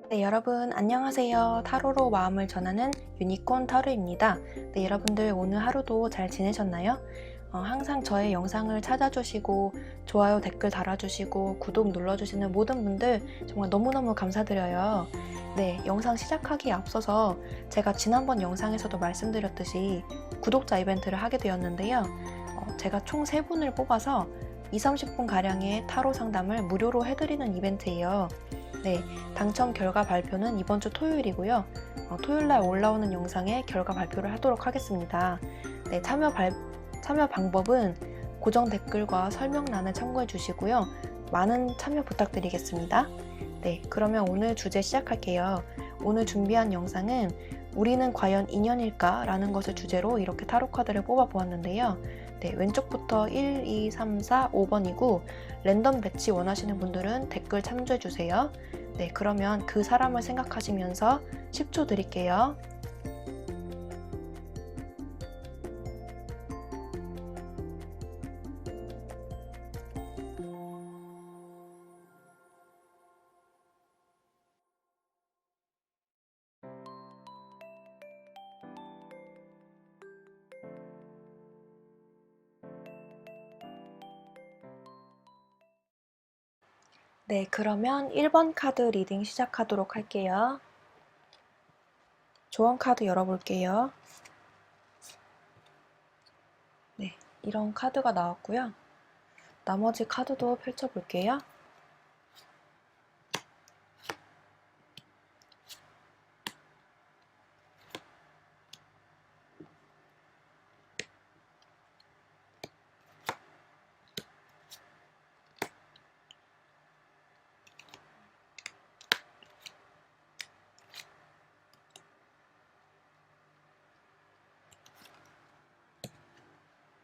네, 여러분 안녕하세요. 타로로 마음을 전하는 유니콘 타로입니다. 네, 여러분들 오늘 하루도 잘 지내셨나요? 항상 저의 영상을 찾아주시고 좋아요, 댓글 달아주시고 구독 눌러주시는 모든 분들 정말 너무너무 감사드려요. 네, 영상 시작하기에 앞서서 제가 지난번 영상에서도 말씀드렸듯이 구독자 이벤트를 하게 되었는데요. 제가 총 3분을 뽑아서 20-30분 가량의 타로 상담을 무료로 해드리는 이벤트예요. 네, 당첨 결과 발표는 이번 주 토요일이고요. 토요일날 올라오는 영상에 결과 발표를 하도록 하겠습니다. 네, 참여 방법은 고정 댓글과 설명란을 참고해 주시고요. 많은 참여 부탁드리겠습니다. 네, 그러면 오늘 주제 시작할게요. 오늘 준비한 영상은 우리는 과연 인연일까? 라는 것을 주제로 이렇게 타로 카드를 뽑아 보았는데요. 네, 왼쪽부터 1, 2, 3, 4, 5번이고 랜덤 배치 원하시는 분들은 댓글 참조해 주세요. 네, 그러면 그 사람을 생각하시면서 10초 드릴게요. 네, 그러면 1번 카드 리딩 시작하도록 할게요. 조언 카드 열어볼게요. 네, 이런 카드가 나왔고요. 나머지 카드도 펼쳐볼게요.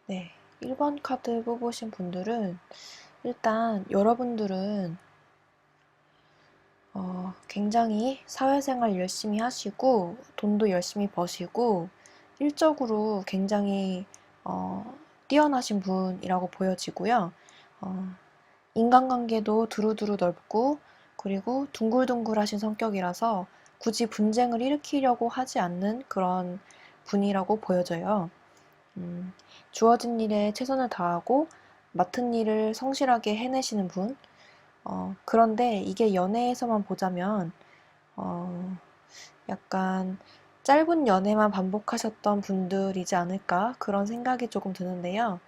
네, 1번 카드 뽑으신 분들은 일단 여러분들은 굉장히 사회생활 열심히 하시고 돈도 열심히 버시고 일적으로 굉장히 뛰어나신 분이라고 보여지고요. 어, 인간관계도 두루두루 넓고 그리고 둥글둥글하신 성격이라서 굳이 분쟁을 일으키려고 하지 않는 그런 분이라고 보여져요. 음, 주어진 일에 최선을 다하고 맡은 일을 성실하게 해내시는 분. 그런데 이게 연애에서만 보자면 어, 약간 짧은 연애만 반복하셨던 분들이지 않을까 그런 생각이 조금 드는데요.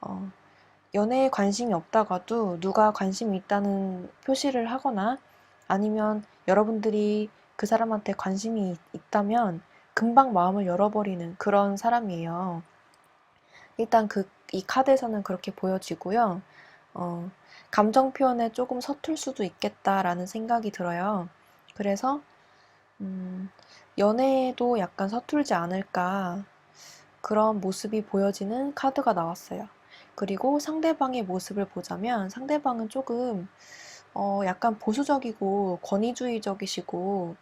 어, 연애에 관심이 없다가도 누가 관심이 있다는 표시를 하거나 아니면 여러분들이 그 사람한테 관심이 있다면 금방 마음을 열어버리는 그런 사람이에요. 일단 이 카드에서는 그렇게 보여지고요. 어, 감정 표현에 조금 서툴 수도 있겠다라는 생각이 들어요. 그래서 음, 연애에도 약간 서툴지 않을까 그런 모습이 보여지는 카드가 나왔어요. 그리고 상대방의 모습을 보자면 상대방은 조금 약간 보수적이고 권위주의적이시고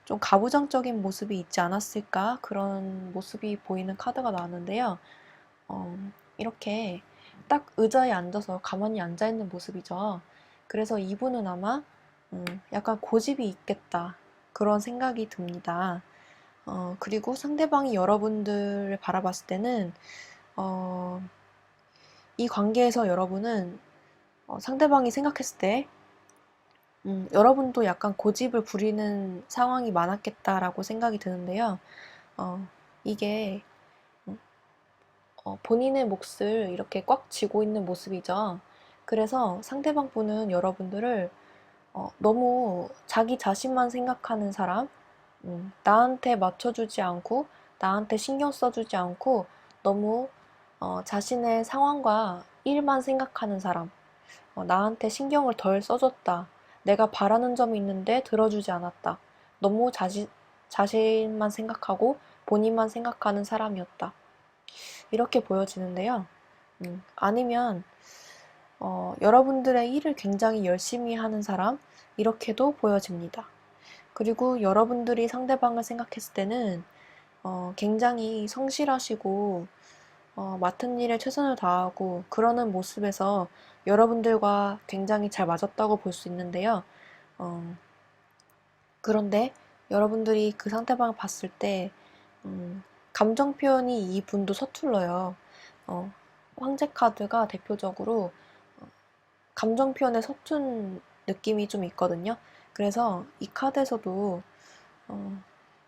좀 가부장적인 모습이 있지 않았을까 그런 모습이 보이는 카드가 나왔는데요. 어, 이렇게 딱 의자에 앉아서 가만히 앉아있는 모습이죠. 그래서 이분은 아마 약간 고집이 있겠다 그런 생각이 듭니다. 그리고 상대방이 여러분들을 바라봤을 때는 어, 이 관계에서 여러분은 상대방이 생각했을 때 여러분도 약간 고집을 부리는 상황이 많았겠다라고 생각이 드는데요. 어, 이게 본인의 몫을 이렇게 꽉 쥐고 있는 모습이죠. 그래서 상대방 분은 여러분들을 너무 자기 자신만 생각하는 사람, 나한테 맞춰주지 않고 나한테 신경 써주지 않고 너무 자신의 상황과 일만 생각하는 사람, 나한테 신경을 덜 써줬다. 내가 바라는 점이 있는데 들어주지 않았다. 너무 자신만 생각하고 본인만 생각하는 사람이었다. 이렇게 보여지는데요. 아니면 여러분들의 일을 굉장히 열심히 하는 사람 이렇게도 보여집니다. 그리고 여러분들이 상대방을 생각했을 때는 굉장히 성실하시고 맡은 일에 최선을 다하고 그러는 모습에서 여러분들과 굉장히 잘 맞았다고 볼 수 있는데요. 어, 그런데 여러분들이 그 상대방을 봤을 때 감정 표현이 이분도 서툴러요. 황제 카드가 대표적으로 감정 표현에 서툰 느낌이 좀 있거든요. 그래서 이 카드에서도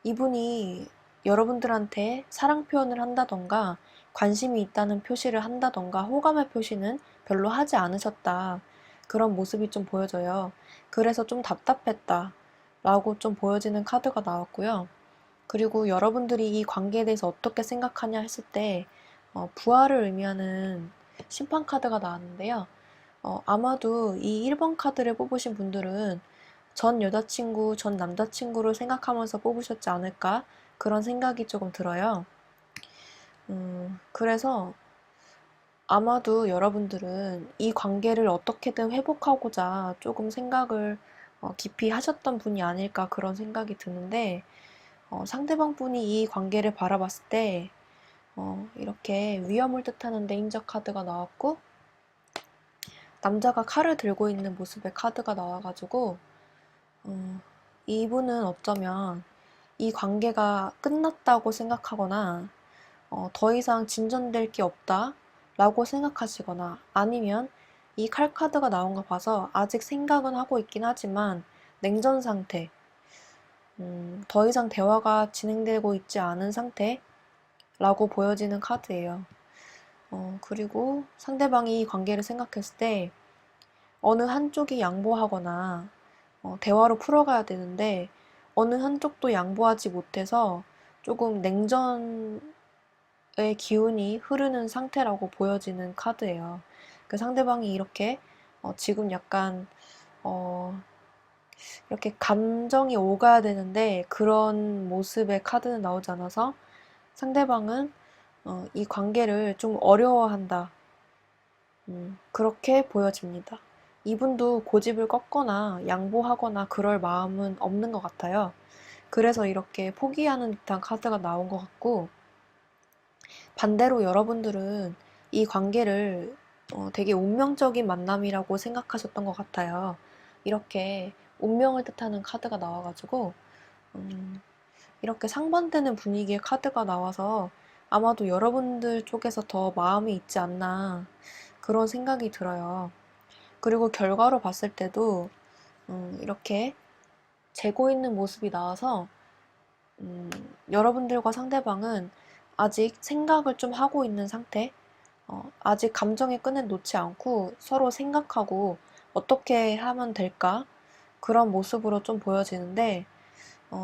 이분이 여러분들한테 사랑 표현을 한다던가 관심이 있다는 표시를 한다던가 호감의 표시는 별로 하지 않으셨다. 그런 모습이 좀 보여져요. 그래서 좀 답답했다. 라고 좀 보여지는 카드가 나왔고요. 그리고 여러분들이 이 관계에 대해서 어떻게 생각하냐 했을 때 부활을 의미하는 심판 카드가 나왔는데요. 아마도 이 1번 카드를 뽑으신 분들은 전 여자친구, 전 남자친구를 생각하면서 뽑으셨지 않을까? 그런 생각이 조금 들어요. 그래서 아마도 여러분들은 이 관계를 어떻게든 회복하고자 조금 생각을 깊이 하셨던 분이 아닐까 그런 생각이 드는데, 상대방 분이 이 관계를 바라봤을 때, 이렇게 위험을 뜻하는 데인저 카드가 나왔고, 남자가 칼을 들고 있는 모습의 카드가 나와가지고, 이분은 어쩌면 이 관계가 끝났다고 생각하거나 더 이상 진전될 게 없다 라고 생각하시거나 아니면 이 칼 카드가 나온 거 봐서 아직 생각은 하고 있긴 하지만 냉전 상태, 더 이상 대화가 진행되고 있지 않은 상태라고 보여지는 카드예요. 그리고 상대방이 이 관계를 생각했을 때 어느 한쪽이 양보하거나 대화로 풀어가야 되는데 어느 한쪽도 양보하지 못해서 조금 냉전의 기운이 흐르는 상태라고 보여지는 카드예요. 그 상대방이 이렇게 지금 약간 이렇게 감정이 오가야 되는데 그런 모습의 카드는 나오지 않아서 상대방은 이 관계를 좀 어려워한다. 그렇게 보여집니다. 이분도 고집을 꺾거나 양보하거나 그럴 마음은 없는 것 같아요. 그래서 이렇게 포기하는 듯한 카드가 나온 것 같고, 반대로 여러분들은 이 관계를 되게 운명적인 만남이라고 생각하셨던 것 같아요. 이렇게 운명을 뜻하는 카드가 나와가지고, 이렇게 상반되는 분위기의 카드가 나와서 아마도 여러분들 쪽에서 더 마음이 있지 않나 그런 생각이 들어요. 그리고 결과로 봤을 때도 이렇게 재고 있는 모습이 나와서 여러분들과 상대방은 아직 생각을 좀 하고 있는 상태, 아직 감정의 끈을 놓지 않고 서로 생각하고 어떻게 하면 될까? 그런 모습으로 좀 보여지는데,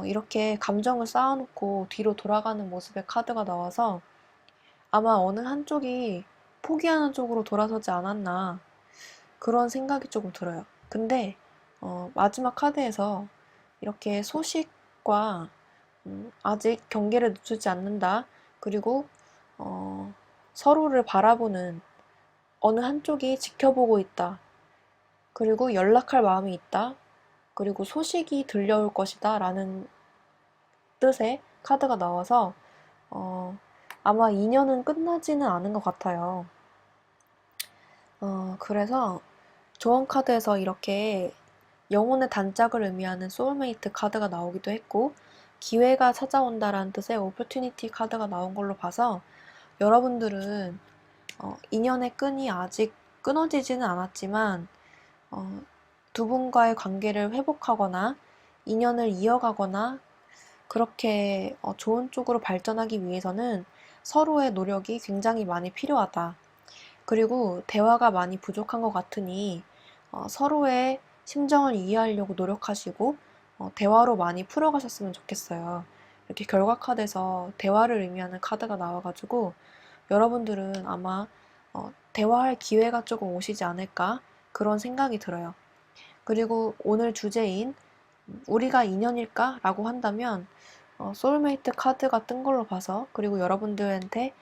이렇게 감정을 쌓아놓고 뒤로 돌아가는 모습의 카드가 나와서 아마 어느 한쪽이 포기하는 쪽으로 돌아서지 않았나 그런 생각이 조금 들어요. 근데 마지막 카드에서 이렇게 소식과 아직 경계를 늦추지 않는다. 그리고 서로를 바라보는 어느 한쪽이 지켜보고 있다. 그리고 연락할 마음이 있다. 그리고 소식이 들려올 것이다. 라는 뜻의 카드가 나와서 아마 인연은 끝나지는 않은 것 같아요. 그래서 조언 카드에서 이렇게 영혼의 단짝을 의미하는 소울메이트 카드가 나오기도 했고 기회가 찾아온다라는 뜻의 오퍼튜니티 카드가 나온 걸로 봐서 여러분들은 인연의 끈이 아직 끊어지지는 않았지만 두 분과의 관계를 회복하거나 인연을 이어가거나 그렇게 좋은 쪽으로 발전하기 위해서는 서로의 노력이 굉장히 많이 필요하다. 그리고 대화가 많이 부족한 것 같으니 서로의 심정을 이해하려고 노력하시고 대화로 많이 풀어가셨으면 좋겠어요. 이렇게 결과 카드에서 대화를 의미하는 카드가 나와가지고 여러분들은 아마 대화할 기회가 조금 오시지 않을까 그런 생각이 들어요. 그리고 오늘 주제인 우리가 인연일까? 라고 한다면 소울메이트 카드가 뜬 걸로 봐서 그리고 여러분들한테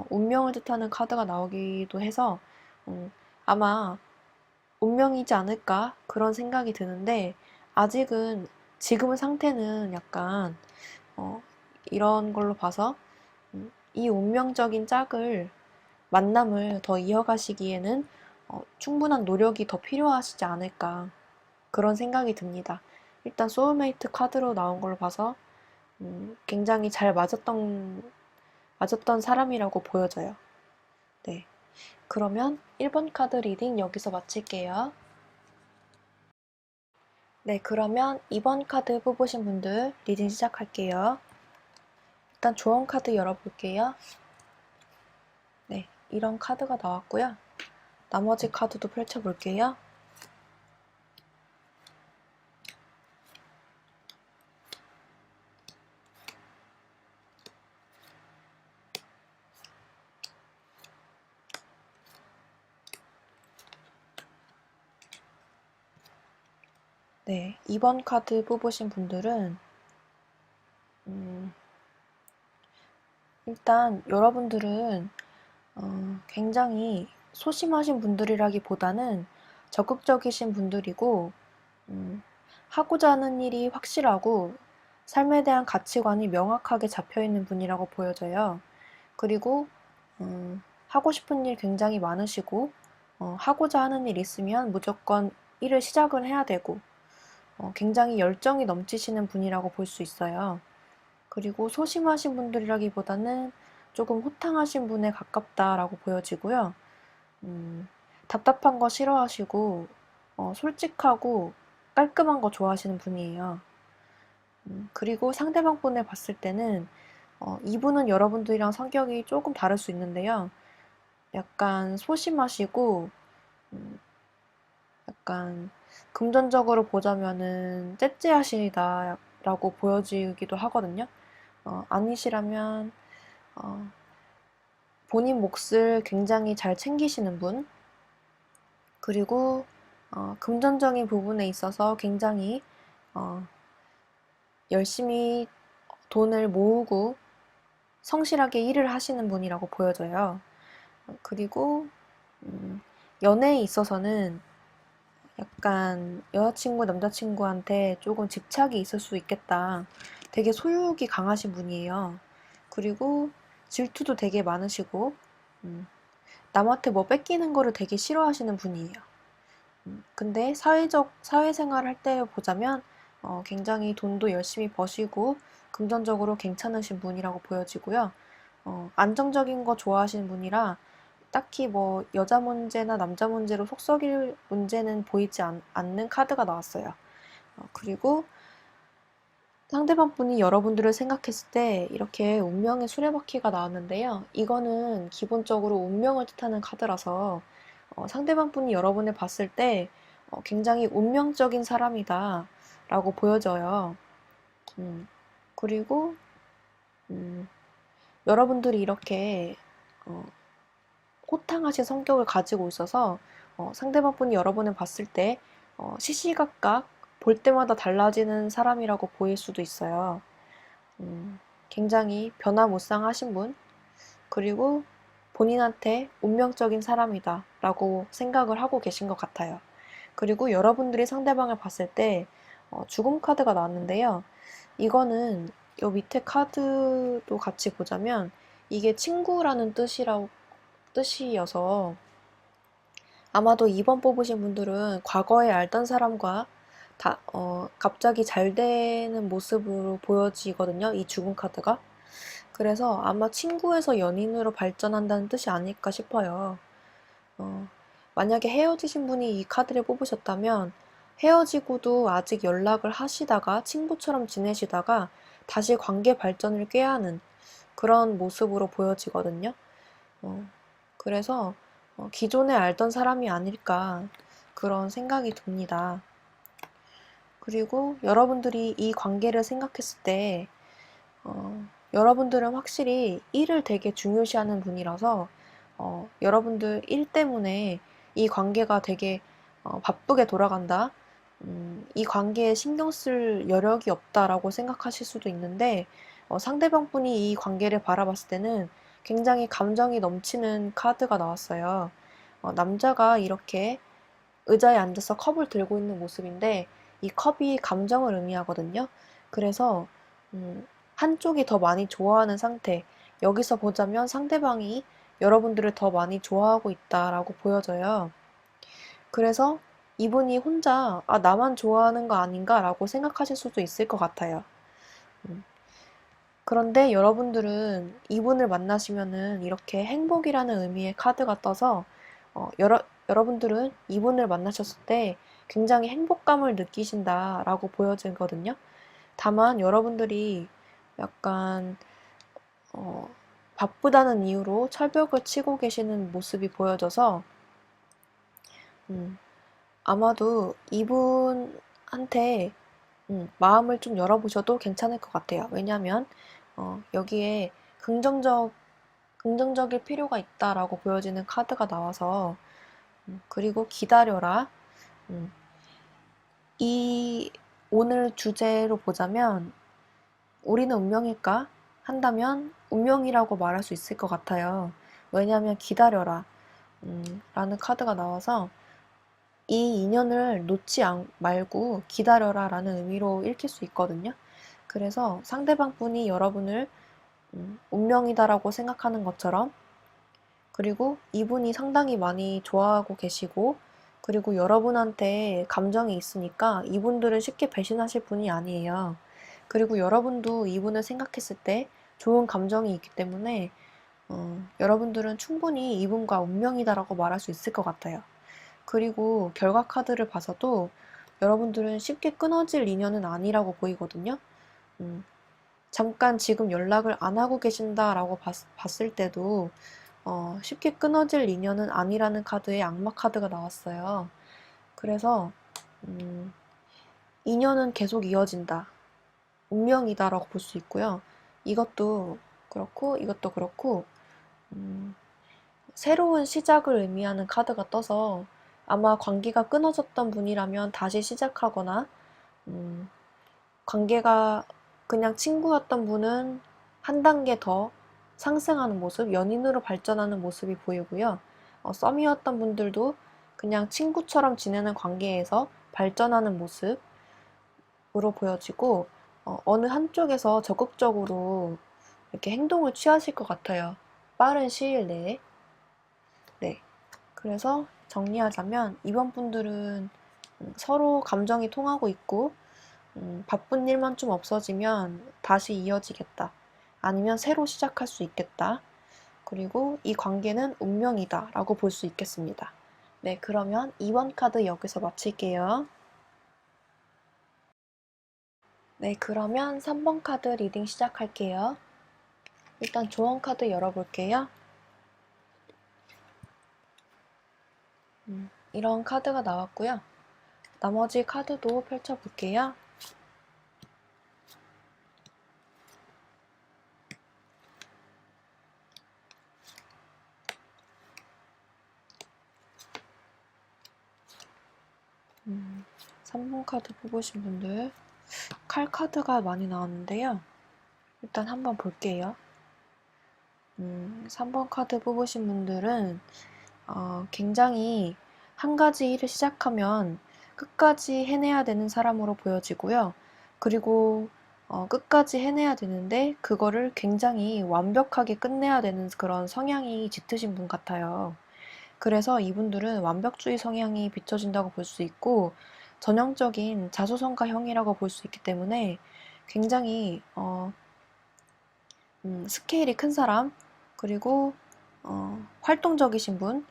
운명을 뜻하는 카드가 나오기도 해서 아마 운명이지 않을까 그런 생각이 드는데 아직은 지금의 상태는 약간 이런 걸로 봐서 이 운명적인 만남을 더 이어가시기에는 충분한 노력이 더 필요하시지 않을까 그런 생각이 듭니다. 일단 소울메이트 카드로 나온 걸로 봐서 굉장히 잘 맞았던 사람이라고 보여져요. 네. 그러면 1번 카드 리딩 여기서 마칠게요. 네, 그러면 2번 카드 뽑으신 분들 리딩 시작할게요. 일단 조언 카드 열어볼게요. 네, 이런 카드가 나왔고요. 나머지 카드도 펼쳐볼게요. 네, 2번 카드 뽑으신 분들은 일단 여러분들은 굉장히 소심하신 분들이라기보다는 적극적이신 분들이고 하고자 하는 일이 확실하고 삶에 대한 가치관이 명확하게 잡혀있는 분이라고 보여져요. 그리고 하고 싶은 일 굉장히 많으시고 하고자 하는 일 있으면 무조건 일을 시작을 해야 되고 굉장히 열정이 넘치시는 분이라고 볼 수 있어요. 그리고 소심하신 분들이라기보다는 조금 호탕하신 분에 가깝다라고 보여지고요. 답답한 거 싫어하시고 솔직하고 깔끔한 거 좋아하시는 분이에요. 그리고 상대방 분을 봤을 때는 이분은 여러분들이랑 성격이 조금 다를 수 있는데요. 약간 소심하시고 약간 금전적으로 보자면은 째째하시다라고 보여지기도 하거든요. 아니시라면 본인 몫을 굉장히 잘 챙기시는 분, 그리고 금전적인 부분에 있어서 굉장히 열심히 돈을 모으고 성실하게 일을 하시는 분이라고 보여져요. 그리고 연애에 있어서는 약간 여자친구, 남자친구한테 조금 집착이 있을 수 있겠다. 되게 소유욕이 강하신 분이에요. 그리고 질투도 되게 많으시고, 남한테 뭐 뺏기는 거를 되게 싫어하시는 분이에요. 근데 사회생활 할 때 보자면, 굉장히 돈도 열심히 버시고, 금전적으로 괜찮으신 분이라고 보여지고요. 안정적인 거 좋아하시는 분이라, 딱히 뭐 여자 문제나 남자 문제로 속 썩일 문제는 보이지 않는 카드가 나왔어요. 그리고 상대방 분이 여러분들을 생각했을 때 이렇게 운명의 수레바퀴가 나왔는데요. 이거는 기본적으로 운명을 뜻하는 카드라서 상대방 분이 여러분을 봤을 때 굉장히 운명적인 사람이다 라고 보여져요. 그리고 여러분들이 이렇게 호탕하신 성격을 가지고 있어서 상대방 분이 여러분을 봤을 때 시시각각 볼 때마다 달라지는 사람이라고 보일 수도 있어요. 굉장히 변화무쌍하신 분, 그리고 본인한테 운명적인 사람이다 라고 생각을 하고 계신 것 같아요. 그리고 여러분들이 상대방을 봤을 때 죽음 카드가 나왔는데요. 이거는 요 밑에 카드도 같이 보자면 이게 친구라는 뜻이어서 아마도 2번 뽑으신 분들은 과거에 알던 사람과 갑자기 잘 되는 모습으로 보여지거든요. 이 죽음 카드가. 그래서 아마 친구에서 연인으로 발전한다는 뜻이 아닐까 싶어요. 만약에 헤어지신 분이 이 카드를 뽑으셨다면 헤어지고도 아직 연락을 하시다가 친구처럼 지내시다가 다시 관계 발전을 꾀하는 그런 모습으로 보여지거든요. 그래서 기존에 알던 사람이 아닐까 그런 생각이 듭니다. 그리고 여러분들이 이 관계를 생각했을 때 여러분들은 확실히 일을 되게 중요시하는 분이라서 여러분들 일 때문에 이 관계가 되게 바쁘게 돌아간다. 이 관계에 신경 쓸 여력이 없다라고 생각하실 수도 있는데 상대방 분이 이 관계를 바라봤을 때는 굉장히 감정이 넘치는 카드가 나왔어요. 남자가 이렇게 의자에 앉아서 컵을 들고 있는 모습인데 이 컵이 감정을 의미하거든요. 그래서 한쪽이 더 많이 좋아하는 상태. 여기서 보자면 상대방이 여러분들을 더 많이 좋아하고 있다라고 보여져요. 그래서 이분이 혼자 나만 좋아하는 거 아닌가라고 생각하실 수도 있을 것 같아요. 음. 그런데 여러분들은 이분을 만나시면은 이렇게 행복이라는 의미의 카드가 떠서 여러분들은 이분을 만나셨을 때 굉장히 행복감을 느끼신다라고 보여지거든요. 다만 여러분들이 약간 어, 바쁘다는 이유로 철벽을 치고 계시는 모습이 보여져서 음, 아마도 이분한테 마음을 좀 열어보셔도 괜찮을 것 같아요. 왜냐하면 여기에 긍정적일 필요가 있다라고 보여지는 카드가 나와서 그리고 기다려라. 음, 이 오늘 주제로 보자면 우리는 운명일까? 한다면 운명이라고 말할 수 있을 것 같아요. 왜냐하면 기다려라 라는 카드가 나와서 이 인연을 놓지 말고 기다려라 라는 의미로 읽힐 수 있거든요. 그래서 상대방 분이 여러분을 운명이다라고 생각하는 것처럼 그리고 이분이 상당히 많이 좋아하고 계시고 그리고 여러분한테 감정이 있으니까 이분들은 쉽게 배신하실 분이 아니에요. 그리고 여러분도 이분을 생각했을 때 좋은 감정이 있기 때문에 여러분들은 충분히 이분과 운명이다라고 말할 수 있을 것 같아요. 그리고 결과 카드를 봐서도 여러분들은 쉽게 끊어질 인연은 아니라고 보이거든요. 음, 잠깐 지금 연락을 안 하고 계신다라고 봤을 때도 쉽게 끊어질 인연은 아니라는 카드에 악마 카드가 나왔어요. 그래서 음, 인연은 계속 이어진다. 운명이다라고 볼 수 있고요. 이것도 그렇고 이것도 그렇고 음, 새로운 시작을 의미하는 카드가 떠서 아마 관계가 끊어졌던 분이라면 다시 시작하거나 음, 관계가 그냥 친구였던 분은 한 단계 더 상승하는 모습, 연인으로 발전하는 모습이 보이고요. 썸이었던 분들도 그냥 친구처럼 지내는 관계에서 발전하는 모습으로 보여지고, 어느 한쪽에서 적극적으로 이렇게 행동을 취하실 것 같아요. 빠른 시일 내에. 네. 그래서 정리하자면, 이번 분들은 서로 감정이 통하고 있고, 바쁜 일만 좀 없어지면 다시 이어지겠다. 아니면 새로 시작할 수 있겠다. 그리고 이 관계는 운명이다 라고 볼 수 있겠습니다. 네, 그러면 2번 카드 여기서 마칠게요. 네, 그러면 3번 카드 리딩 시작할게요. 일단 조언 카드 열어볼게요. 이런 카드가 나왔고요. 나머지 카드도 펼쳐볼게요. 음, 3번 카드 뽑으신 분들 칼 카드가 많이 나왔는데요. 일단 한번 볼게요. 3번 카드 뽑으신 분들은 굉장히 한 가지 일을 시작하면 끝까지 해내야 되는 사람으로 보여지고요. 그리고 끝까지 해내야 되는데 그거를 굉장히 완벽하게 끝내야 되는 그런 성향이 짙으신 분 같아요. 그래서 이분들은 완벽주의 성향이 비춰진다고 볼 수 있고 전형적인 자수성가형이라고 볼 수 있기 때문에 굉장히 스케일이 큰 사람, 그리고 활동적이신 분,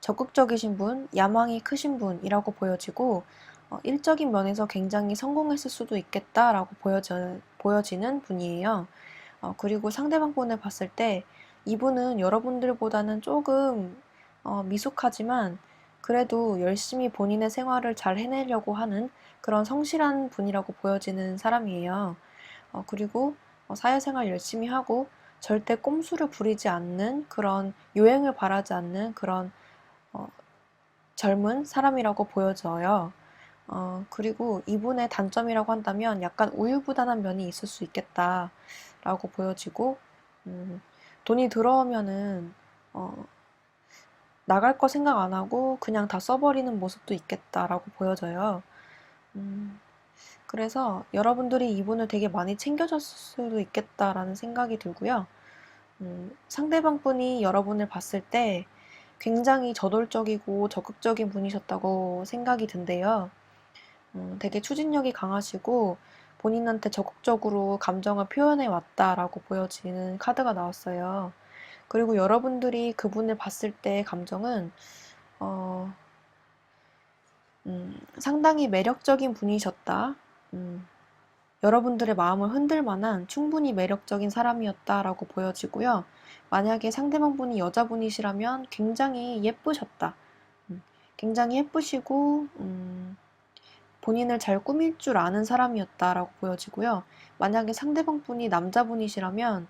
적극적이신 분, 야망이 크신 분이라고 보여지고 일적인 면에서 굉장히 성공했을 수도 있겠다라고 보여지는 분이에요. 그리고 상대방 분을 봤을 때 이분은 여러분들보다는 조금 미숙하지만 그래도 열심히 본인의 생활을 잘 해내려고 하는 그런 성실한 분이라고 보여지는 사람이에요. 그리고 사회생활 열심히 하고 절대 꼼수를 부리지 않는 그런 요행을 바라지 않는 그런 어, 젊은 사람이라고 보여져요. 그리고 이분의 단점이라고 한다면 약간 우유부단한 면이 있을 수 있겠다라고 보여지고, 돈이 들어오면은, 나갈 거 생각 안 하고 그냥 다 써버리는 모습도 있겠다라고 보여져요. 음, 그래서 여러분들이 이분을 되게 많이 챙겨줬을 수도 있겠다라는 생각이 들고요. 상대방 분이 여러분을 봤을 때 굉장히 저돌적이고 적극적인 분이셨다고 생각이 든대요. 되게 추진력이 강하시고 본인한테 적극적으로 감정을 표현해 왔다라고 보여지는 카드가 나왔어요. 그리고 여러분들이 그분을 봤을 때의 감정은 어, 상당히 매력적인 분이셨다. 음, 여러분들의 마음을 흔들 만한 충분히 매력적인 사람이었다라고 보여지고요. 만약에 상대방 분이 여자분이시라면 굉장히 예쁘셨다. 굉장히 예쁘시고, 본인을 잘 꾸밀 줄 아는 사람이었다라고 보여지고요. 만약에 상대방 분이 남자분이시라면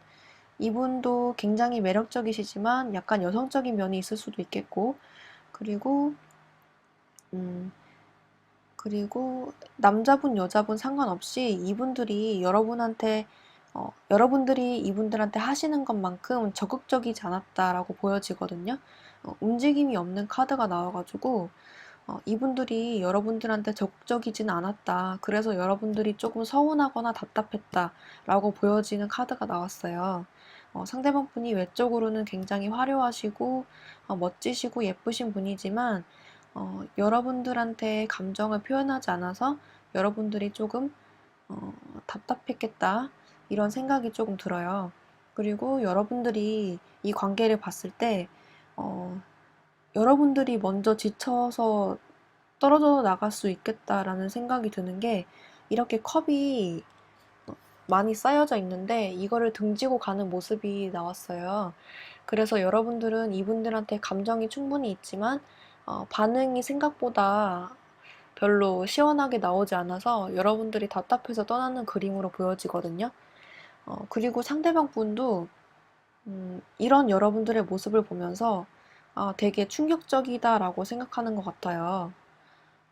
이분도 굉장히 매력적이시지만 약간 여성적인 면이 있을 수도 있겠고, 그리고, 음, 그리고 남자분, 여자분 상관없이 이분들이 여러분들이 이분들한테 하시는 것만큼 적극적이지 않았다라고 보여지거든요. 움직임이 없는 카드가 나와가지고, 이분들이 여러분들한테 적극적이진 않았다. 그래서 여러분들이 조금 서운하거나 답답했다라고 보여지는 카드가 나왔어요. 상대방 분이 외적으로는 굉장히 화려하시고, 멋지시고 예쁘신 분이지만, 여러분들한테 감정을 표현하지 않아서 여러분들이 조금 답답했겠다. 이런 생각이 조금 들어요. 그리고 여러분들이 이 관계를 봤을 때, 어, 여러분들이 먼저 지쳐서 떨어져 나갈 수 있겠다라는 생각이 드는 게 이렇게 컵이 많이 쌓여져 있는데 이거를 등지고 가는 모습이 나왔어요. 그래서 여러분들은 이분들한테 감정이 충분히 있지만 반응이 생각보다 별로 시원하게 나오지 않아서 여러분들이 답답해서 떠나는 그림으로 보여지거든요. 그리고 상대방 분도 이런 여러분들의 모습을 보면서 되게 충격적이다라고 생각하는 것 같아요.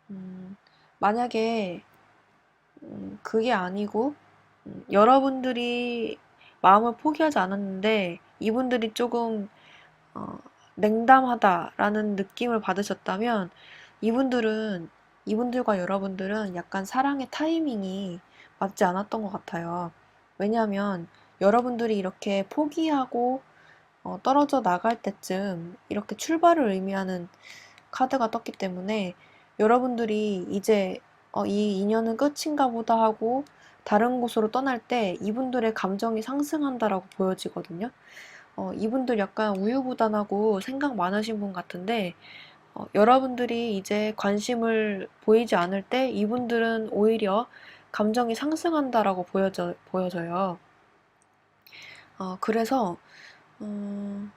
음, 만약에 그게 아니고 여러분들이 마음을 포기하지 않았는데 이분들이 조금 어, 냉담하다라는 느낌을 받으셨다면 이분들은 이분들과 여러분들은 약간 사랑의 타이밍이 맞지 않았던 것 같아요. 왜냐하면 여러분들이 이렇게 포기하고 떨어져 나갈 때쯤 이렇게 출발을 의미하는 카드가 떴기 때문에 여러분들이 이제 이 인연은 끝인가 보다 하고 다른 곳으로 떠날 때 이분들의 감정이 상승한다라고 보여지거든요. 이분들 약간 우유부단하고 생각 많으신 분 같은데 여러분들이 이제 관심을 보이지 않을 때 이분들은 오히려 감정이 상승한다라고 보여져요. 그래서 음,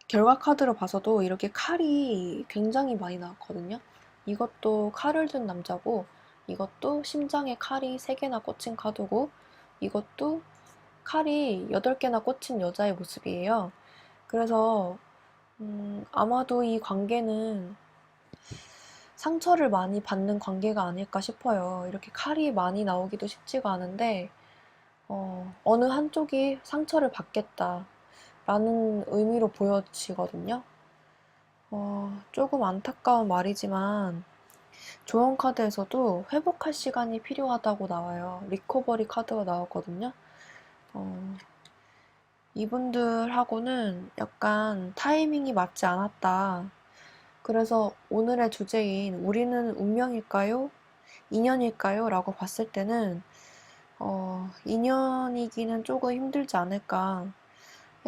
결과 카드로 봐서도 이렇게 칼이 굉장히 많이 나왔거든요. 이것도 칼을 든 남자고, 이것도 심장에 칼이 3개나 꽂힌 카드고, 이것도 칼이 8개나 꽂힌 여자의 모습이에요. 그래서, 아마도 이 관계는 상처를 많이 받는 관계가 아닐까 싶어요. 이렇게 칼이 많이 나오기도 쉽지가 않은데, 어느 한쪽이 상처를 받겠다. 라는 의미로 보여지거든요. 조금 안타까운 말이지만 조언 카드에서도 회복할 시간이 필요하다고 나와요. 리커버리 카드가 나왔거든요. 어, 이분들하고는 약간 타이밍이 맞지 않았다. 그래서 오늘의 주제인 우리는 운명일까요? 인연일까요? 라고 봤을 때는 인연이기는 조금 힘들지 않을까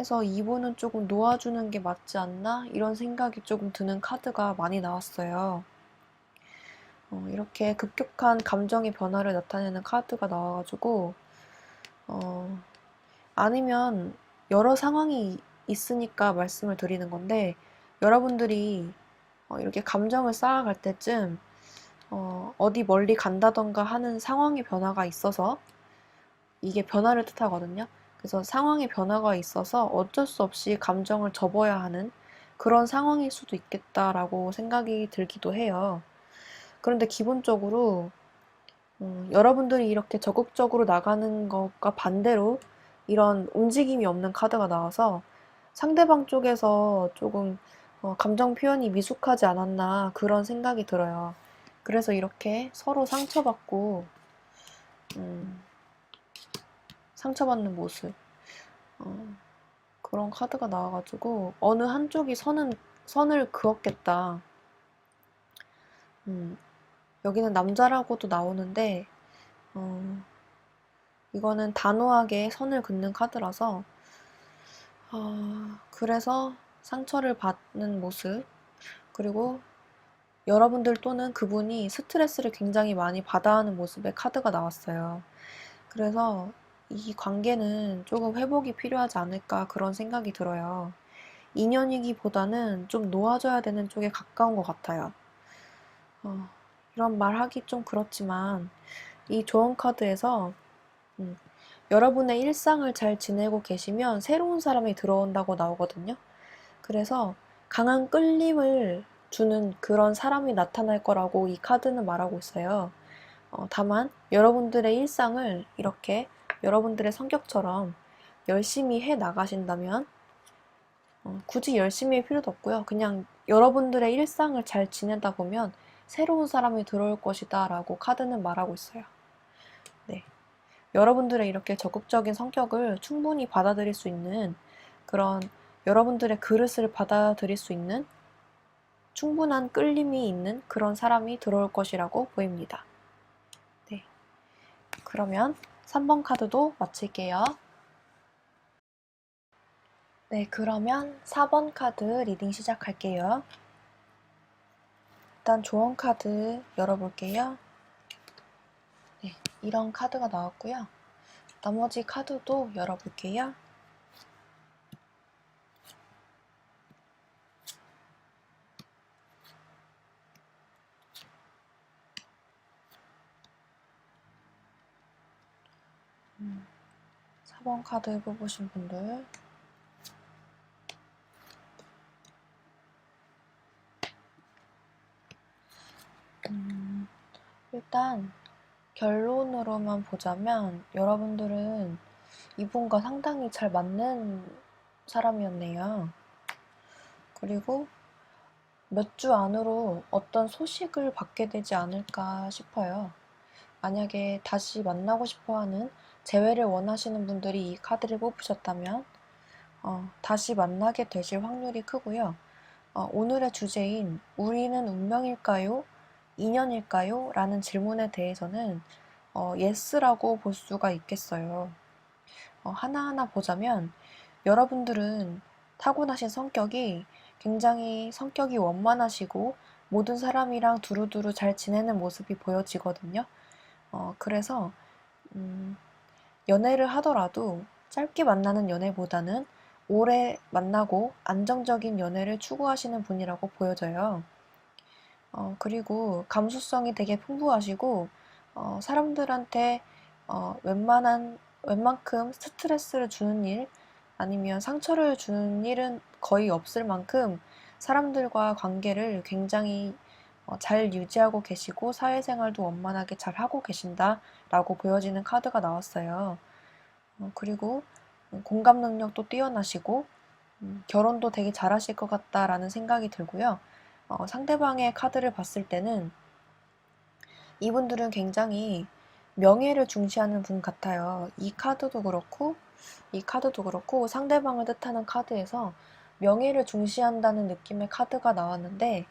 해서 이분은 조금 놓아주는 게 맞지 않나? 이런 생각이 조금 드는 카드가 많이 나왔어요. 이렇게 급격한 감정의 변화를 나타내는 카드가 나와가지고, 어, 아니면 여러 상황이 있으니까 말씀을 드리는 건데, 여러분들이 이렇게 감정을 쌓아갈 때쯤, 어디 멀리 간다던가 하는 상황의 변화가 있어서, 이게 변화를 뜻하거든요. 그래서 상황의 변화가 있어서 어쩔 수 없이 감정을 접어야 하는 그런 상황일 수도 있겠다라고 생각이 들기도 해요. 그런데 기본적으로 여러분들이 이렇게 적극적으로 나가는 것과 반대로 이런 움직임이 없는 카드가 나와서 상대방 쪽에서 조금 감정 표현이 미숙하지 않았나 그런 생각이 들어요. 그래서 이렇게 서로 상처받고 음, 상처받는 모습 그런 카드가 나와가지고 어느 한쪽이 선은 선을 그었겠다. 여기는 남자라고도 나오는데 이거는 단호하게 선을 긋는 카드라서 그래서 상처를 받는 모습, 그리고 여러분들 또는 그분이 스트레스를 굉장히 많이 받아 하는 모습의 카드가 나왔어요. 그래서 이 관계는 조금 회복이 필요하지 않을까 그런 생각이 들어요. 인연이기보다는 좀 놓아줘야 되는 쪽에 가까운 것 같아요. 이런 말 하기 좀 그렇지만 이 조언 카드에서 여러분의 일상을 잘 지내고 계시면 새로운 사람이 들어온다고 나오거든요. 그래서 강한 끌림을 주는 그런 사람이 나타날 거라고 이 카드는 말하고 있어요. 다만 여러분들의 일상을 이렇게 여러분들의 성격처럼 열심히 해 나가신다면 굳이 열심히 할 필요도 없고요. 그냥 여러분들의 일상을 잘 지내다 보면 새로운 사람이 들어올 것이다 라고 카드는 말하고 있어요. 네. 여러분들의 이렇게 적극적인 성격을 충분히 받아들일 수 있는 그런 여러분들의 그릇을 받아들일 수 있는 충분한 끌림이 있는 그런 사람이 들어올 것이라고 보입니다. 네. 그러면 3번 카드도 마칠게요. 네, 그러면 4번 카드 리딩 시작할게요. 일단 조언 카드 열어볼게요. 네, 이런 카드가 나왔고요. 나머지 카드도 열어볼게요. 음, 4번 카드 뽑으신 분들 일단 결론으로만 보자면 여러분들은 이분과 상당히 잘 맞는 사람이었네요. 그리고 몇 주 안으로 어떤 소식을 받게 되지 않을까 싶어요. 만약에 다시 만나고 싶어하는 재회를 원하시는 분들이 이 카드를 뽑으셨다면 다시 만나게 되실 확률이 크고요. 오늘의 주제인 우리는 운명일까요? 인연일까요? 라는 질문에 대해서는 yes라고 볼 수가 있겠어요. 하나하나 보자면 여러분들은 타고나신 성격이 굉장히 성격이 원만하시고 모든 사람이랑 두루두루 잘 지내는 모습이 보여지거든요. 그래서 연애를 하더라도 짧게 만나는 연애보다는 오래 만나고 안정적인 연애를 추구하시는 분이라고 보여져요. 그리고 감수성이 되게 풍부하시고 사람들한테 웬만큼 스트레스를 주는 일 아니면 상처를 주는 일은 거의 없을 만큼 사람들과 관계를 굉장히 잘 유지하고 계시고 사회생활도 원만하게 잘 하고 계신다라고 보여지는 카드가 나왔어요. 그리고 공감 능력도 뛰어나시고 결혼도 되게 잘하실 것 같다라는 생각이 들고요. 상대방의 카드를 봤을 때는 이분들은 굉장히 명예를 중시하는 분 같아요. 이 카드도 그렇고 상대방을 뜻하는 카드에서 명예를 중시한다는 느낌의 카드가 나왔는데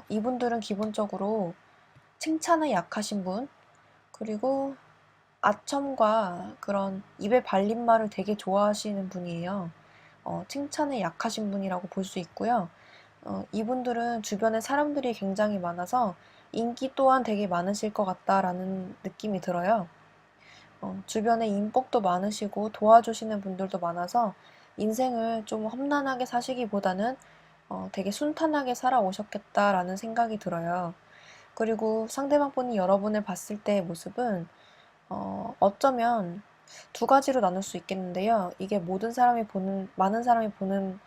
이분들은 기본적으로 칭찬에 약하신 분, 그리고 아첨과 그런 입에 발린 말을 되게 좋아하시는 분이에요. 칭찬에 약하신 분이라고 볼 수 있고요. 이분들은 주변에 사람들이 굉장히 많아서 인기 또한 되게 많으실 것 같다라는 느낌이 들어요. 주변에 인복도 많으시고 도와주시는 분들도 많아서 인생을 좀 험난하게 사시기보다는 되게 순탄하게 살아오셨겠다라는 생각이 들어요. 그리고 상대방 분이 여러분을 봤을 때의 모습은 어쩌면 두 가지로 나눌 수 있겠는데요. 이게 많은 사람이 보는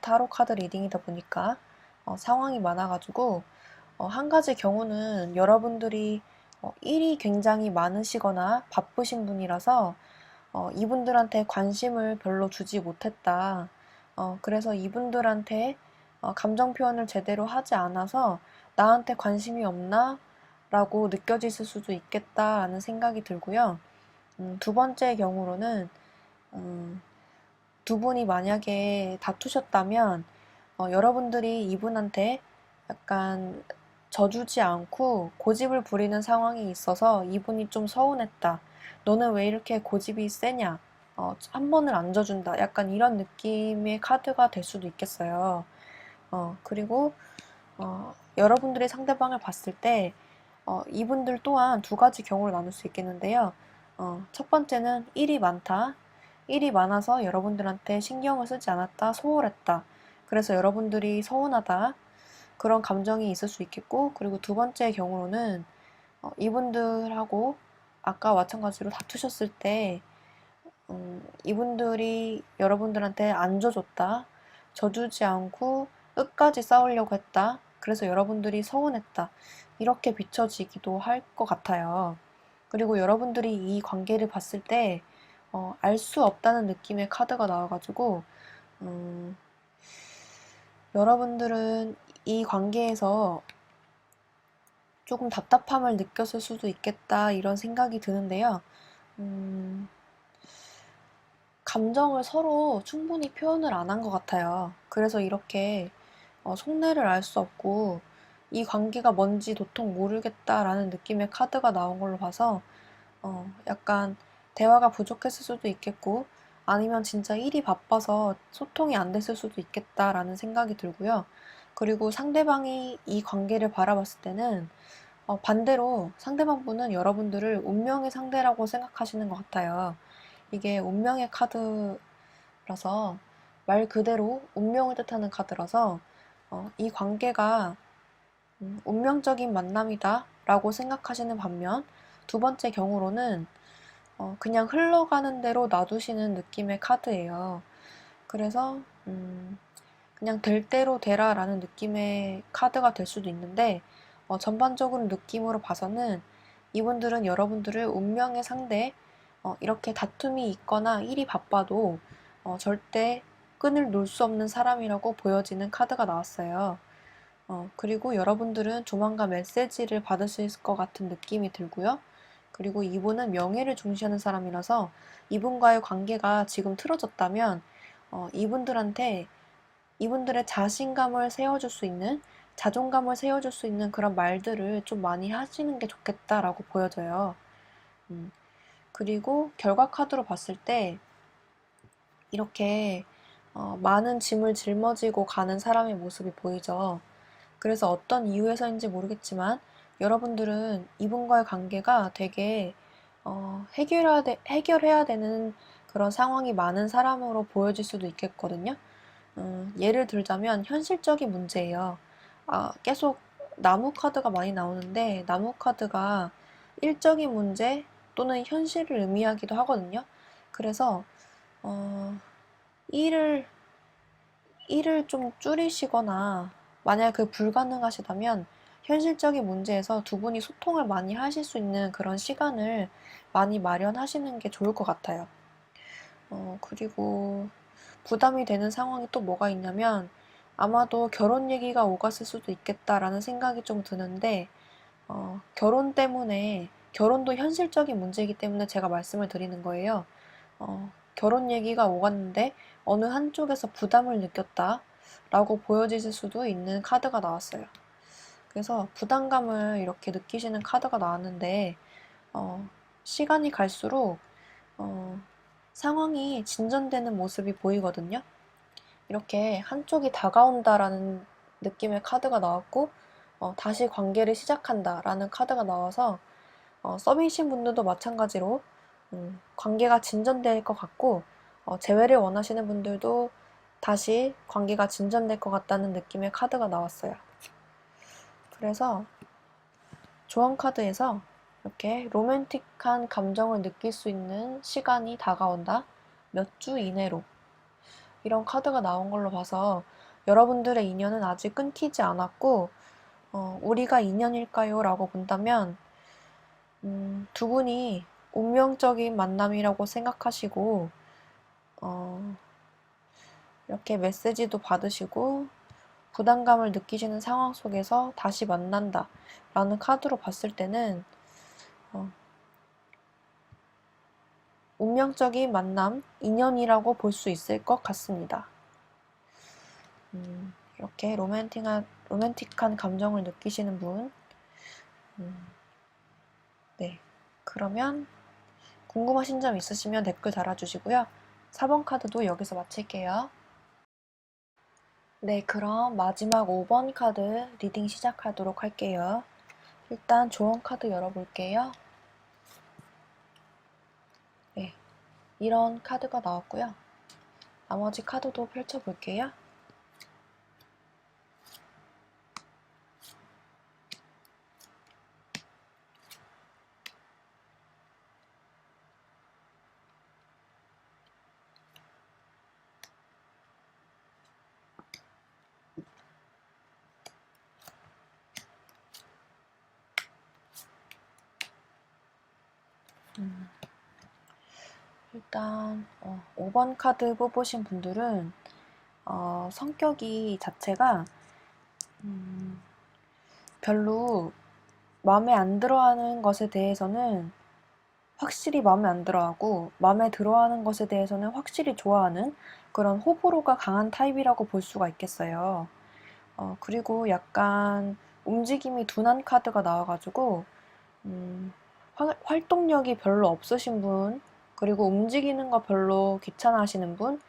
타로 카드 리딩이다 보니까 상황이 많아가지고 한 가지 경우는 여러분들이 일이 굉장히 많으시거나 바쁘신 분이라서 이분들한테 관심을 별로 주지 못했다. 그래서 이분들한테 감정 표현을 제대로 하지 않아서 나한테 관심이 없나? 라고 느껴지실 수도 있겠다라는 생각이 들고요. 두 번째 경우로는 두 분이 만약에 다투셨다면 여러분들이 이분한테 약간 져주지 않고 고집을 부리는 상황이 있어서 이분이 좀 서운했다. 너는 왜 이렇게 고집이 세냐? 한 번을 안 져준다. 약간 이런 느낌의 카드가 될 수도 있겠어요. 그리고 여러분들이 상대방을 봤을 때 이분들 또한 두 가지 경우를 나눌 수 있겠는데요. 첫 번째는 일이 많다. 일이 많아서 여러분들한테 신경을 쓰지 않았다. 소홀했다. 그래서 여러분들이 서운하다. 그런 감정이 있을 수 있겠고, 그리고 두 번째 경우로는 이분들하고 아까 마찬가지로 다투셨을 때 이분들이 여러분들한테 안 져줬다. 져주지 않고 끝까지 싸우려고 했다. 그래서 여러분들이 서운했다. 이렇게 비춰지기도 할 것 같아요. 그리고 여러분들이 이 관계를 봤을 때 알 수 없다는 느낌의 카드가 나와가지고 여러분들은 이 관계에서 조금 답답함을 느꼈을 수도 있겠다 이런 생각이 드는데요. 감정을 서로 충분히 표현을 안 한 것 같아요. 그래서 이렇게 속내를 알 수 없고 이 관계가 뭔지 도통 모르겠다라는 느낌의 카드가 나온 걸로 봐서 약간 대화가 부족했을 수도 있겠고 아니면 진짜 일이 바빠서 소통이 안 됐을 수도 있겠다라는 생각이 들고요. 그리고 상대방이 이 관계를 바라봤을 때는 반대로 상대방분은 여러분들을 운명의 상대라고 생각하시는 것 같아요. 이게 운명의 카드라서 말 그대로 운명을 뜻하는 카드라서 이 관계가 운명적인 만남이다 라고 생각하시는 반면 두 번째 경우로는 그냥 흘러가는 대로 놔두시는 느낌의 카드예요. 그래서 그냥 될 대로 되라 라는 느낌의 카드가 될 수도 있는데 전반적으로 느낌으로 봐서는 이분들은 여러분들을 운명의 상대, 이렇게 다툼이 있거나 일이 바빠도 절대 끈을 놓을 수 없는 사람이라고 보여지는 카드가 나왔어요. 그리고 여러분들은 조만간 메시지를 받으실 것 같은 느낌이 들고요. 그리고 이분은 명예를 중시하는 사람이라서 이분과의 관계가 지금 틀어졌다면 이분들한테 이분들의 자신감을 세워줄 수 있는, 자존감을 세워줄 수 있는 그런 말들을 좀 많이 하시는 게 좋겠다라고 보여져요. 음, 그리고 결과 카드로 봤을 때 이렇게 많은 짐을 짊어지고 가는 사람의 모습이 보이죠. 그래서 어떤 이유에서인지 모르겠지만 여러분들은 이분과의 관계가 되게 해결해야 되는 그런 상황이 많은 사람으로 보여질 수도 있겠거든요. 예를 들자면 현실적인 문제예요. 계속 나무 카드가 많이 나오는데 나무 카드가 일적인 문제 또는 현실을 의미하기도 하거든요. 그래서 어, 일을 일을 좀 줄이시거나 만약 그 불가능하시다면 현실적인 문제에서 두 분이 소통을 많이 하실 수 있는 그런 시간을 많이 마련하시는 게 좋을 것 같아요. 그리고 부담이 되는 상황이 또 뭐가 있냐면 아마도 결혼 얘기가 오갔을 수도 있겠다라는 생각이 좀 드는데 결혼 때문에 결혼도 현실적인 문제이기 때문에 제가 말씀을 드리는 거예요. 결혼 얘기가 오갔는데 어느 한쪽에서 부담을 느꼈다라고 보여지실 수도 있는 카드가 나왔어요. 그래서 부담감을 이렇게 느끼시는 카드가 나왔는데 시간이 갈수록 어, 상황이 진전되는 모습이 보이거든요. 이렇게 한쪽이 다가온다라는 느낌의 카드가 나왔고 다시 관계를 시작한다라는 카드가 나와서 서빙신 분들도 마찬가지로 관계가 진전될 것 같고 재회를 원하시는 분들도 다시 관계가 진전될 것 같다는 느낌의 카드가 나왔어요. 그래서 조언 카드에서 이렇게 로맨틱한 감정을 느낄 수 있는 시간이 다가온다. 몇 주 이내로. 이런 카드가 나온 걸로 봐서 여러분들의 인연은 아직 끊기지 않았고 우리가 인연일까요? 라고 본다면 두 분이 운명적인 만남이라고 생각하시고 이렇게 메시지도 받으시고 부담감을 느끼시는 상황 속에서 다시 만난다 라는 카드로 봤을 때는 운명적인 만남, 인연이라고 볼 수 있을 것 같습니다. 이렇게 로맨틱한 감정을 느끼시는 분. 네. 그러면 궁금하신 점 있으시면 댓글 달아주시고요. 4번 카드도 여기서 마칠게요. 네, 그럼 마지막 5번 카드 리딩 시작하도록 할게요. 일단 조언 카드 열어볼게요. 네, 이런 카드가 나왔고요. 나머지 카드도 펼쳐볼게요. 일단 5번 카드 뽑으신 분들은 성격이 자체가 별로 마음에 안 들어하는 것에 대해서는 확실히 마음에 안 들어하고 마음에 들어하는 것에 대해서는 확실히 좋아하는 그런 호불호가 강한 타입이라고 볼 수가 있겠어요. 그리고 약간 움직임이 둔한 카드가 나와가지고 활동력이 별로 없으신 분, 그리고 움직이는 거 별로 귀찮아하시는 분,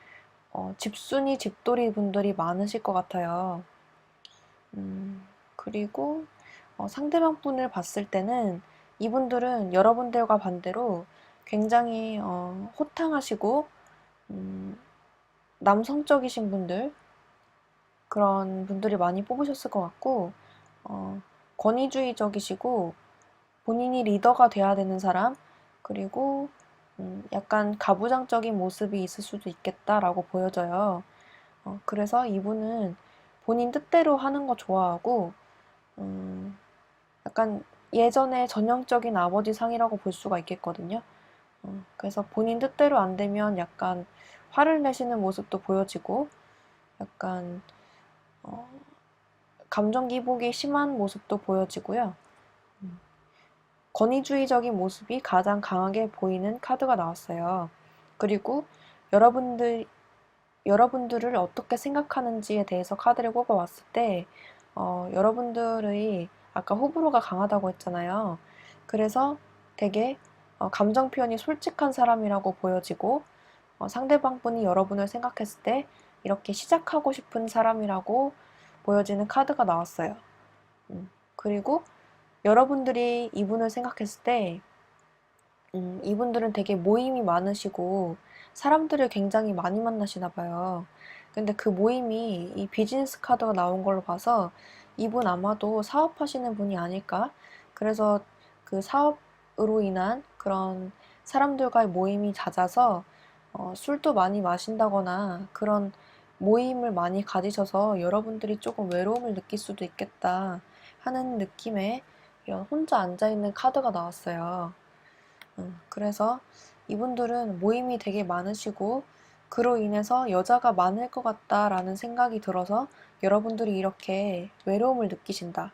집순이 집돌이 분들이 많으실 것 같아요. 그리고 상대방 분을 봤을 때는 이분들은 여러분들과 반대로 굉장히 호탕하시고 남성적이신 분들, 그런 분들이 많이 뽑으셨을 것 같고, 권위주의적이시고 본인이 리더가 돼야 되는 사람, 그리고 약간 가부장적인 모습이 있을 수도 있겠다라고 보여져요. 그래서 이분은 본인 뜻대로 하는 거 좋아하고 약간 예전에 전형적인 아버지 상이라고 볼 수가 있겠거든요. 그래서 본인 뜻대로 안 되면 약간 화를 내시는 모습도 보여지고 약간 감정 기복이 심한 모습도 보여지고요. 권위주의적인 모습이 가장 강하게 보이는 카드가 나왔어요. 그리고 여러분들을 어떻게 생각하는지에 대해서 카드를 뽑아왔을 때, 여러분들의 아까 호불호가 강하다고 했잖아요. 그래서 되게 감정 표현이 솔직한 사람이라고 보여지고, 상대방 분이 여러분을 생각했을 때 이렇게 시작하고 싶은 사람이라고 보여지는 카드가 나왔어요. 그리고 여러분들이 이분을 생각했을 때, 이분들은 되게 모임이 많으시고 사람들을 굉장히 많이 만나시나 봐요. 근데 그 모임이 이 비즈니스 카드가 나온 걸로 봐서 이분 아마도 사업하시는 분이 아닐까? 그래서 그 사업으로 인한 그런 사람들과의 모임이 잦아서 술도 많이 마신다거나 그런 모임을 많이 가지셔서 여러분들이 조금 외로움을 느낄 수도 있겠다 하는 느낌의 이런 혼자 앉아있는 카드가 나왔어요. 그래서 이분들은 모임이 되게 많으시고 그로 인해서 여자가 많을 것 같다라는 생각이 들어서 여러분들이 이렇게 외로움을 느끼신다.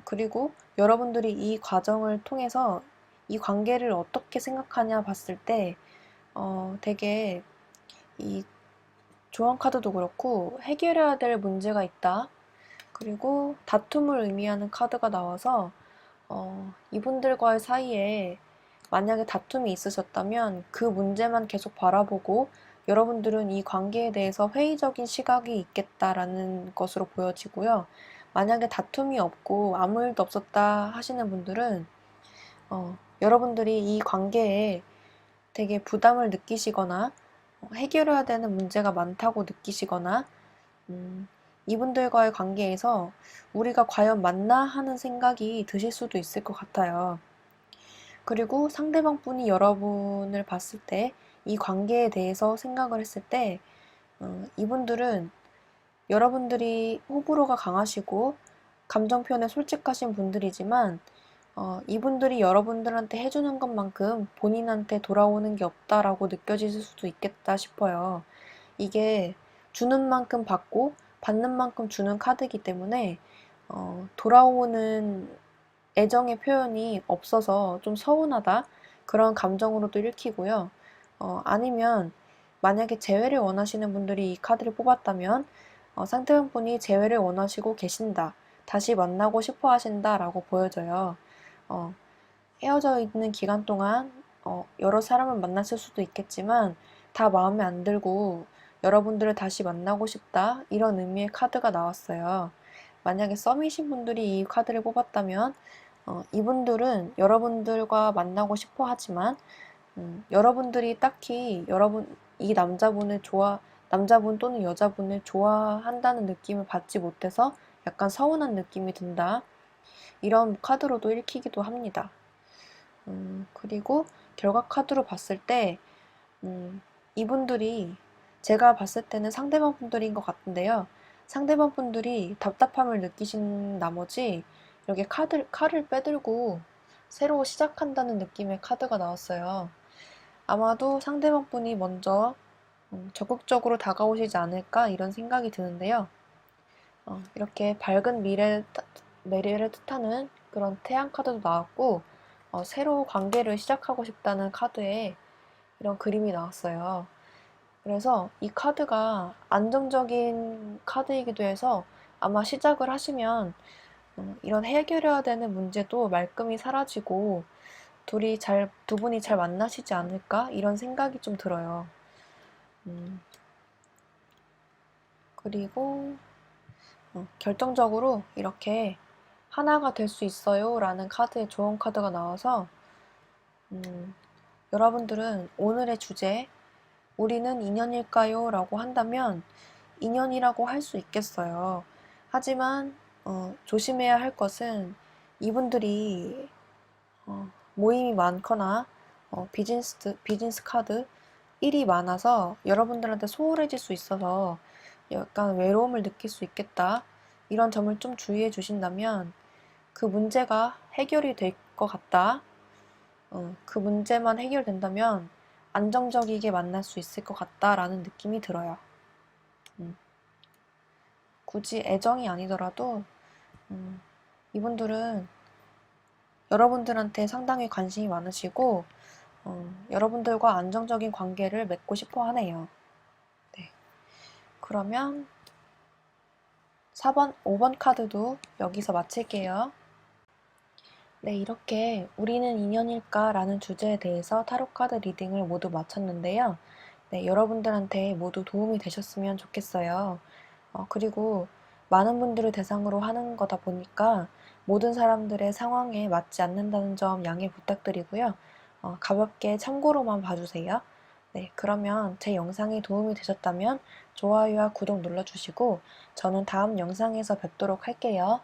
그리고 여러분들이 이 과정을 통해서 이 관계를 어떻게 생각하냐 봤을 때 되게 이 조언 카드도 그렇고 해결해야 될 문제가 있다. 그리고 다툼을 의미하는 카드가 나와서 이분들과의 사이에 만약에 다툼이 있으셨다면 그 문제만 계속 바라보고 여러분들은 이 관계에 대해서 회의적인 시각이 있겠다라는 것으로 보여지고요. 만약에 다툼이 없고 아무 일도 없었다 하시는 분들은 여러분들이 이 관계에 되게 부담을 느끼시거나 해결해야 되는 문제가 많다고 느끼시거나 이분들과의 관계에서 우리가 과연 맞나 하는 생각이 드실 수도 있을 것 같아요. 그리고 상대방 분이 여러분을 봤을 때 이 관계에 대해서 생각을 했을 때 이분들은 여러분들이 호불호가 강하시고 감정 표현에 솔직하신 분들이지만 이분들이 여러분들한테 해주는 것만큼 본인한테 돌아오는 게 없다라고 느껴질 수도 있겠다 싶어요. 이게 주는 만큼 받고 받는 만큼 주는 카드이기 때문에 돌아오는 애정의 표현이 없어서 좀 서운하다 그런 감정으로도 읽히고요. 아니면 만약에 재회를 원하시는 분들이 이 카드를 뽑았다면 상대방분이 재회를 원하시고 계신다. 다시 만나고 싶어 하신다 라고 보여져요. 어, 헤어져 있는 기간 동안 여러 사람을 만났을 수도 있겠지만 다 마음에 안 들고 여러분들을 다시 만나고 싶다 이런 의미의 카드가 나왔어요. 만약에 썸이신 분들이 이 카드를 뽑았다면 이분들은 여러분들과 만나고 싶어 하지만 여러분들이 딱히 이 남자분 또는 여자분을 좋아한다는 느낌을 받지 못해서 약간 서운한 느낌이 든다. 이런 카드로도 읽히기도 합니다. 그리고 결과 카드로 봤을 때, 이분들이 제가 봤을 때는 상대방 분들인 것 같은데요. 상대방 분들이 답답함을 느끼신 나머지 이렇게 칼을 빼들고 새로 시작한다는 느낌의 카드가 나왔어요. 아마도 상대방 분이 먼저 적극적으로 다가오시지 않을까 이런 생각이 드는데요. 이렇게 밝은 미래를 뜻하는 그런 태양 카드도 나왔고, 새로 관계를 시작하고 싶다는 카드에 이런 그림이 나왔어요. 그래서 이 카드가 안정적인 카드이기도 해서 아마 시작을 하시면 이런 해결해야 되는 문제도 말끔히 사라지고 두 분이 잘 만나시지 않을까 이런 생각이 좀 들어요. 그리고 결정적으로 이렇게 하나가 될 수 있어요 라는 카드의 조언 카드가 나와서 여러분들은 오늘의 주제 우리는 인연일까요? 라고 한다면 인연이라고 할 수 있겠어요. 하지만 조심해야 할 것은 이분들이 모임이 많거나 비즈니스 카드 1이 많아서 여러분들한테 소홀해질 수 있어서 약간 외로움을 느낄 수 있겠다. 이런 점을 좀 주의해 주신다면 그 문제가 해결이 될 것 같다. 그 문제만 해결된다면 안정적이게 만날 수 있을 것 같다라는 느낌이 들어요. 굳이 애정이 아니더라도 이분들은 여러분들한테 상당히 관심이 많으시고 여러분들과 안정적인 관계를 맺고 싶어 하네요. 네. 그러면 4번, 5번 카드도 여기서 마칠게요. 네, 이렇게 우리는 인연일까? 라는 주제에 대해서 타로 카드 리딩을 모두 마쳤는데요. 네, 여러분들한테 모두 도움이 되셨으면 좋겠어요. 그리고 많은 분들을 대상으로 하는 거다 보니까 모든 사람들의 상황에 맞지 않는다는 점 양해 부탁드리고요. 가볍게 참고로만 봐주세요. 네, 그러면 제 영상이 도움이 되셨다면 좋아요와 구독 눌러주시고 저는 다음 영상에서 뵙도록 할게요.